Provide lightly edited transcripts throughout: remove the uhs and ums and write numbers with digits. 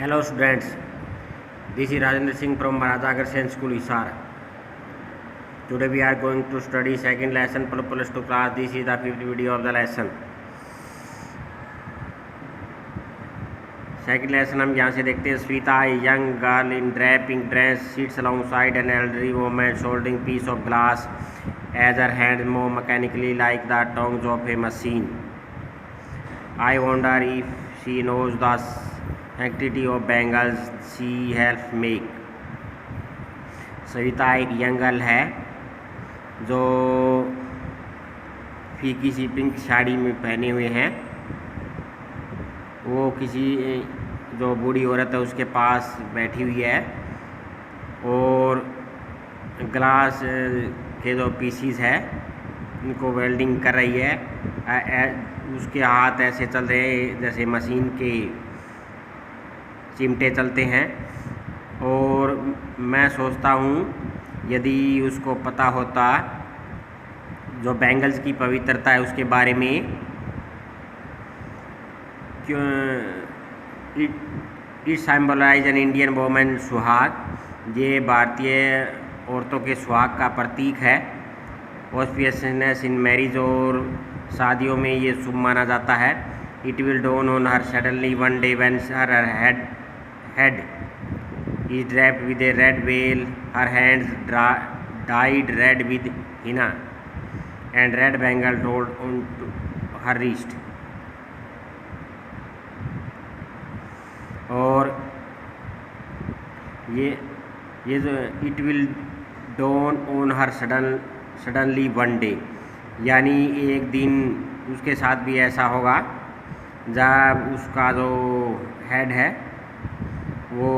Hello students, this is Rajendra Singh from Maharaja Agharsen School, Hisar. Today we are going to study second lesson plus 2 class. This is the fifth video of the lesson. Second lesson हम यहाँ से देखते हैं. Sweta, a young girl in draping dress, sits alongside an elderly woman holding piece of glass as her hands move mechanically like the tongues of a machine. I wonder if she knows the sanctity of bangles she helps make. Savita एक young girl है जो फीकी सी pink sari में पहने हुए हैं. वो किसी जो बूढ़ी औरत है उसके पास बैठी हुई है और ग्लास के जो पीसीस है उनको वेल्डिंग कर रही है. उसके हाथ ऐसे चल रहे हैं जैसे मशीन के चिमटे चलते हैं. और मैं सोचता हूँ यदि उसको पता होता जो बैंगल्स की पवित्रता है उसके बारे में, क्यों it symbolise an Indian women सुहाग. ये भारतीय औरतों के सुहाग का प्रतीक है. ऑस्पिशियसनेस इन मैरिज और शादियों में ये शुभ माना जाता है. It will dawn on her suddenly one day when her head is draped with a red veil, her hands dyed red with henna, and red bangle rolled onto her wrist. और ये जो it will dawn on her suddenly one day, यानी एक दिन उसके साथ भी ऐसा होगा जब उसका जो हेड है वो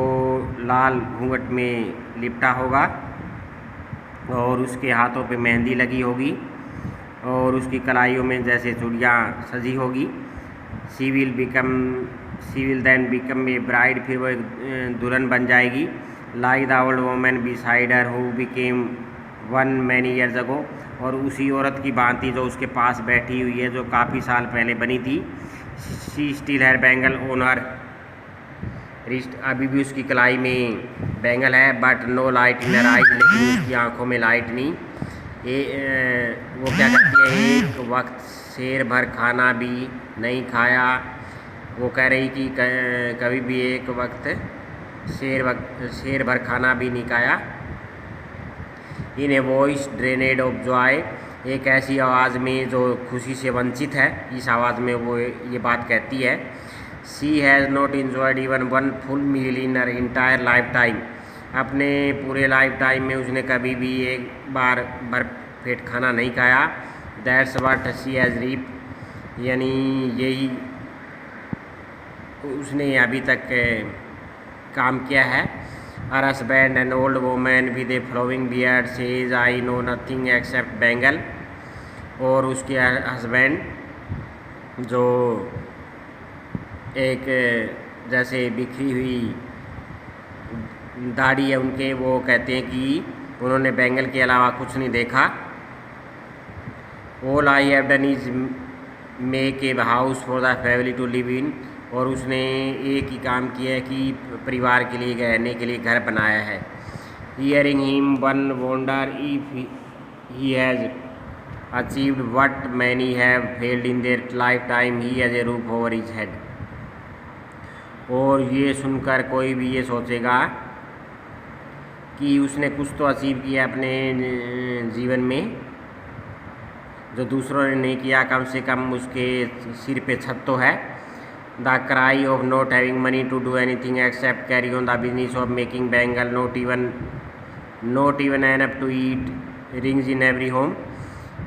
लाल घूंघट में लिपटा होगा और उसके हाथों पे मेहंदी लगी होगी और उसकी कलाइयों में जैसे चूड़ियाँ सजी होगी. She will then become a bride. फिर वो एक दुल्हन बन जाएगी. Like the old women beside her who became one many years ago. और उसी औरत की भांति जो उसके पास बैठी हुई है जो काफ़ी साल पहले बनी थी. She still had bangle on her wrist. अभी भी उसकी कलाई में बैंगल है. But no light in her eyes. लेकिन उसकी आंखों में लाइट नहीं. वो क्या कहती है, एक वक्त शेर भर खाना भी नहीं खाया. वो कह रही कि कभी भी एक वक्त शेर भर खाना भी नहीं खाया. इन ए वॉइस ड्रेनेड ऑफ जॉय. एक ऐसी आवाज़ में जो खुशी से वंचित है. इस आवाज़ में वो ये बात कहती है. She has not enjoyed even one full meal in her entire lifetime. अपने पूरे लाइफ टाइम में उसने कभी भी एक बार भरपेट खाना नहीं खाया. That's what she has reaped. यानी यही उसने अभी तक काम किया है. Her husband, an old woman with a flowing beard, says I know nothing except bangle. और उसके हस्बैंड जो एक जैसे बिखरी हुई दाढ़ी है उनके, वो कहते हैं कि उन्होंने बैंगल के अलावा कुछ नहीं देखा. All I have done is make a house for the family to live in. और उसने एक ही काम किया है कि परिवार के लिए रहने के लिए घर बनाया है. Hearing him one wonder if he has achieved what many have failed in their life time. He has a roof over his head. और ये सुनकर कोई भी ये सोचेगा कि उसने कुछ तो अचीव किया अपने जीवन में जो दूसरों ने नहीं किया. कम से कम उसके सिर पे छत तो है. The cry of not having money to do anything except carry on the business of making bangle. Not even enough to eat rings in every home.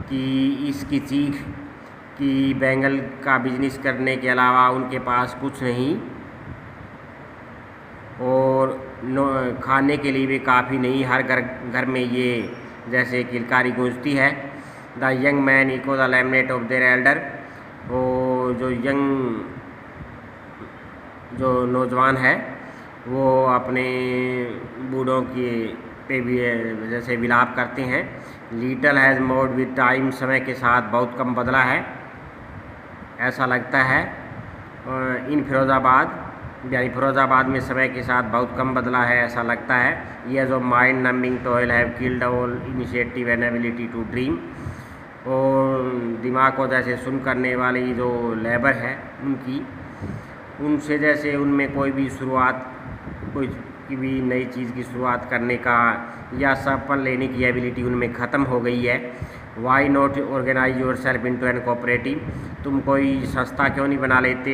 कि इसकी चीख कि बैंगल का बिजनेस करने के अलावा उनके पास कुछ नहीं और खाने के लिए भी काफ़ी नहीं. हर घर में ये जैसे किलकारी गूंजती है. The young man echo the laminate of their Elder. वो जो नौजवान है वो अपने बूढ़ों के पे भी जैसे विलाप करते हैं. Little has mode with time. समय के साथ बहुत कम बदला है ऐसा लगता है. इन फिरोज़ाबाद यानी फिरोजाबाद में समय के साथ बहुत कम बदला है ऐसा लगता है। ये जो mind numbing toil have killed all initiative and ability to dream, और दिमाग को जैसे सुन करने वाली जो लेबर है उनसे जैसे उनमें कोई भी नई चीज़ की शुरुआत करने का या सफल लेने की एबिलिटी उनमें ख़त्म हो गई है। Why not organise yourself into an cooperative, तुम कोई संस्था क्यों नहीं बना लेते।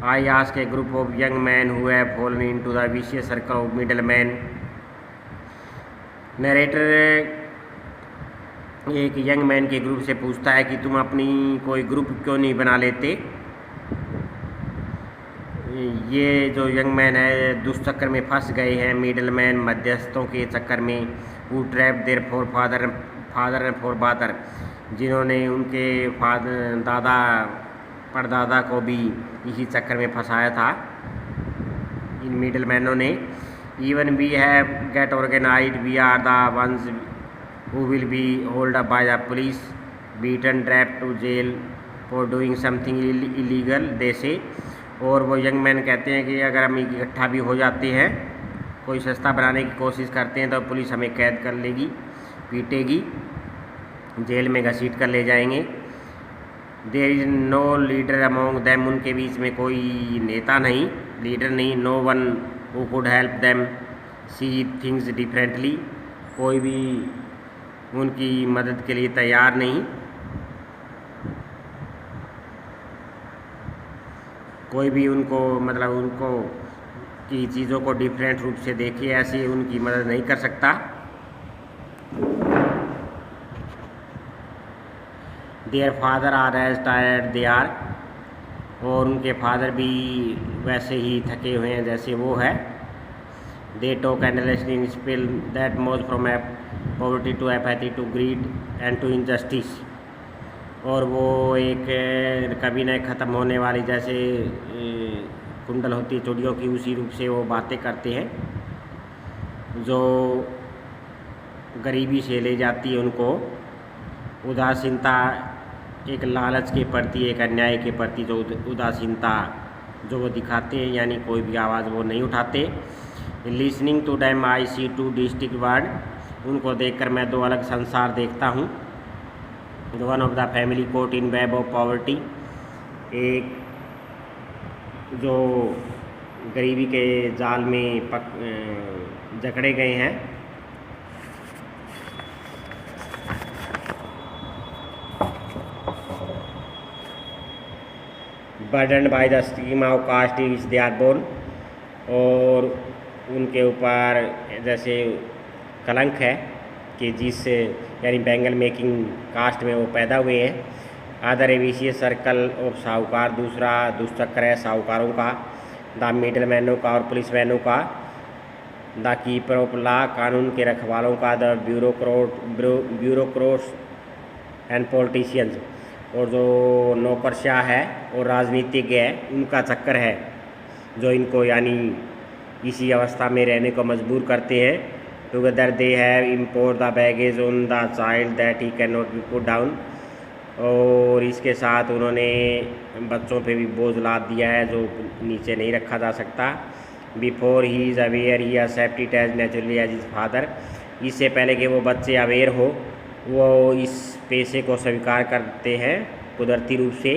I ask a group of young man who have fallen into the vicious circle of middle man. Narrator एक यंग मैन के ग्रुप से पूछता है कि तुम अपनी कोई ग्रुप क्यों नहीं बना लेते। ये जो यंग मैन है दुष्चक्र में फंस गए हैं, मिडल मैन मध्यस्थों के चक्कर में, who trap their father and forefather, जिन्होंने उनके दादा परदादा को भी इसी चक्कर में फंसाया था इन मिडल मैनों ने। Even we have get organise, we are the ones who will be hold up by the police, beaten drag to jail for doing something illegal they say. और वो यंग मैन कहते हैं कि अगर हम इकट्ठा भी हो जाते हैं, कोई संस्था बनाने की कोशिश करते हैं, तो पुलिस हमें कैद कर लेगी, पीटेगी, जेल में घसीट कर ले जाएंगे। There is no leader among them, उनके बीच में कोई नेता नहीं, लीडर नहीं। No one who could help them see things differently, कोई भी उनकी मदद के लिए तैयार नहीं, कोई भी उनको की चीज़ों को डिफरेंट रूप से देखे, ऐसे उनकी मदद नहीं कर सकता। Their father are as tired they are, और उनके फादर भी वैसे ही थके हुए हैं जैसे वो है। They talk endlessly in spiel that moves from poverty to apathy to greed and to injustice, और वो एक कभी न ख़त्म होने वाली जैसे कुंडल होती है चूड़ियों की, उसी रूप से वो बातें करते हैं जो गरीबी से ले जाती है उनको। उदासीनता एक लालच के प्रति, एक अन्याय के प्रति जो उदासीनता जो वो दिखाते हैं, यानी कोई भी आवाज़ वो नहीं उठाते। Listening to them I see two distinct world, उनको देखकर मैं दो अलग संसार देखता हूँ। One of the family caught in web of poverty, एक जो गरीबी के जाल में जकड़े गए हैं। Burden by the steam of caste is they are born, और उनके ऊपर जैसे कलंक है कि जिससे यानी बैंगल मेकिंग कास्ट में वो पैदा हुए हैं। अदर एविशियस सर्कल ऑफ साहूकार, दूसरा दुष्चक्र है साहूकारों का, द मिडल मैनों का और पुलिस मैनों का, द कीपर ऑफ लॉ, कानून के रखवालों का, द ब्यूरोक्रोट्स एंड पॉलिटिशियंस, और जो नौकरशाह है और राजनीतिज्ञ है उनका चक्कर है जो इनको यानी इसी अवस्था में रहने को मजबूर करते हैं। Together they have import the baggage on the child that he can not be put down, और इसके साथ उन्होंने बच्चों पे भी बोझ लाद दिया है जो नीचे नहीं रखा जा सकता। Before he is aware he accept it as naturally as his father, इससे पहले कि वो बच्चे अवेयर हो वो इस पेशे को स्वीकार करते हैं कुदरती रूप से।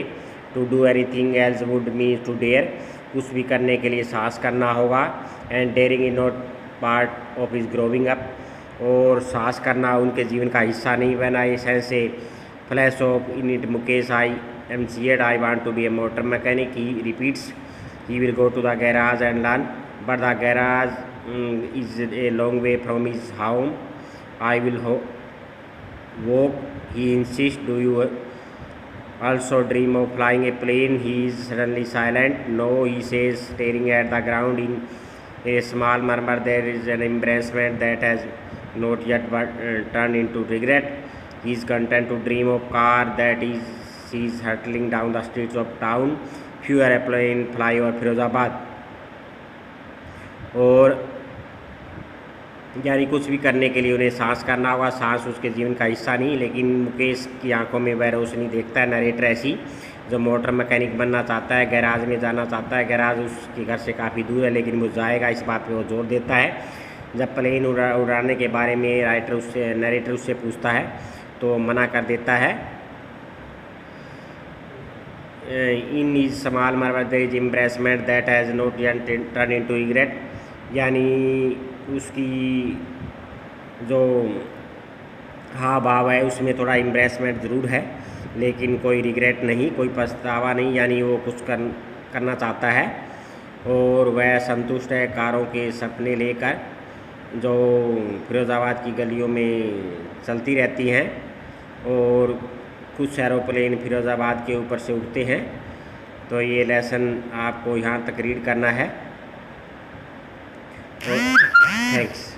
To do anything else would mean to dare, कुछ भी करने के लिए साहस करना होगा। And daring is not part of his growing up, और साहस करना उनके जीवन का हिस्सा नहीं बना। ये सेंस से flash of in it Mukesh I am said I want to be a motor mechanic, he repeats he will go to the garage and learn but the garage is a long way from his home, I will walk, he insists. Do you also dream of flying a plane? He is suddenly silent. No, he says, staring at the ground in a small murmur. There is an embarrassment that has not yet turned into regret. He is content to dream of car that is hurtling down the streets of town. Few airplane fly over Firozabad, और यानी कुछ भी करने के लिए उन्हें सांस करना होगा। सांस उसके जीवन का हिस्सा नहीं, लेकिन मुकेश की आंखों में वह रोशनी देखता है नरेटर ऐसी। जो मोटर मैकेनिक बनना चाहता है, गैराज में जाना चाहता है, गैराज उसके घर से काफ़ी दूर है लेकिन वो जाएगा, इस बात पे वो जोर देता है। जब प्लेन उड़ाने के बारे में नरेटर उससे पूछता है तो मना कर देता है। In his small murmur there is embarrassment that has not yet turn into regret, यानी उसकी जो हाँ भाव है उसमें थोड़ा एम्ब्रेसमेंट ज़रूर है लेकिन कोई रिग्रेट नहीं, कोई पछतावा नहीं, यानी वो कुछ करना चाहता है और वह संतुष्ट है कारों के सपने लेकर जो फिरोज़ाबाद की गलियों में चलती रहती हैं और कुछ एरोप्लेन फिरोज़ाबाद के ऊपर से उड़ते हैं। तो ये लेसन आपको यहाँ तक रीड करना है। थैंक्स।